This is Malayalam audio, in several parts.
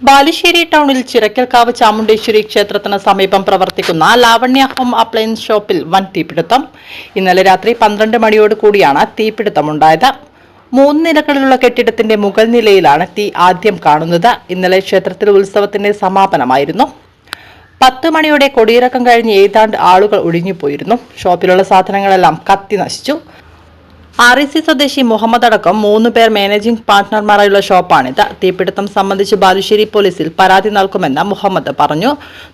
ബാലുശ്ശേരി ടൗണിൽ ചിറക്കൽക്കാവ് ചാമുണ്ടേശ്വരി ക്ഷേത്രത്തിന് സമീപം പ്രവർത്തിക്കുന്ന ലാവണ്യ ഹോം അപ്ലയൻസ് ഷോപ്പിൽ വൻ തീപിടുത്തം. ഇന്നലെ രാത്രി 12 മണിയോട് കൂടിയാണ് തീപിടുത്തമുണ്ടായത്. 3 നിലകളിലുള്ള കെട്ടിടത്തിന്റെ മുകൾ നിലയിലാണ് തീ ആദ്യം കാണുന്നത്. ഇന്നലെ ക്ഷേത്രത്തിൽ ഉത്സവത്തിന്റെ സമാപനമായിരുന്നു. 10 മണിയോടെ കൊടിയിറക്കം കഴിഞ്ഞ് ഏതാണ്ട് ആളുകൾ ഒഴിഞ്ഞുപോയിരുന്നു. ഷോപ്പിലുള്ള സാധനങ്ങളെല്ലാം കത്തി നശിച്ചു. REC സ്വദേശി മുഹമ്മദ് അടക്കം 3 പേർ മാനേജിംഗ് പാർട്ട്ണർമാരായുള്ള ഷോപ്പാണിത്. തീപിടുത്തം സംബന്ധിച്ച് ബാലുശ്ശേരി പോലീസിൽ പരാതി നൽകുമെന്ന് മുഹമ്മദ് പറഞ്ഞു.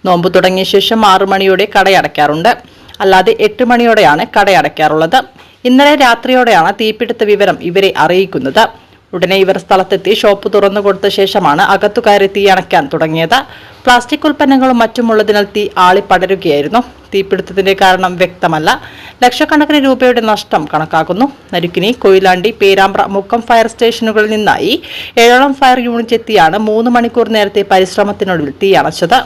നോമ്പ് തുടങ്ങിയ ശേഷം 6 മണിയോടെ കടയടയ്ക്കാറുണ്ട്. അല്ലാതെ 8 മണിയോടെയാണ് കടയടയ്ക്കാറുള്ളത്. ഇന്നലെ രാത്രിയോടെയാണ് തീപിടുത്ത വിവരം ഇവരെ അറിയിക്കുന്നത്. ഉടനെ ഇവർ സ്ഥലത്തെത്തി ഷോപ്പ് തുറന്നുകൊടുത്ത ശേഷമാണ് അകത്തുകയറി തീ അണയ്ക്കാൻ തുടങ്ങിയത്. പ്ലാസ്റ്റിക് ഉൽപ്പന്നങ്ങളും മറ്റുമുള്ളതിനാൽ തീ ആളിപ്പടരുകയായിരുന്നു. തീപിടുത്തത്തിന്റെ കാരണം വ്യക്തമല്ല. ലക്ഷക്കണക്കിന് രൂപയുടെ നഷ്ടം കണക്കാക്കുന്നു. നരുക്കിനി, കൊയിലാണ്ടി, പേരാമ്പ്ര, മുക്കം ഫയർ സ്റ്റേഷനുകളിൽ നിന്നായി 7ഓളം ഫയർ യൂണിറ്റ് എത്തിയാണ് 3 മണിക്കൂർ നേരത്തെ പരിശ്രമത്തിനൊടുവിൽ തീ അണച്ചത്.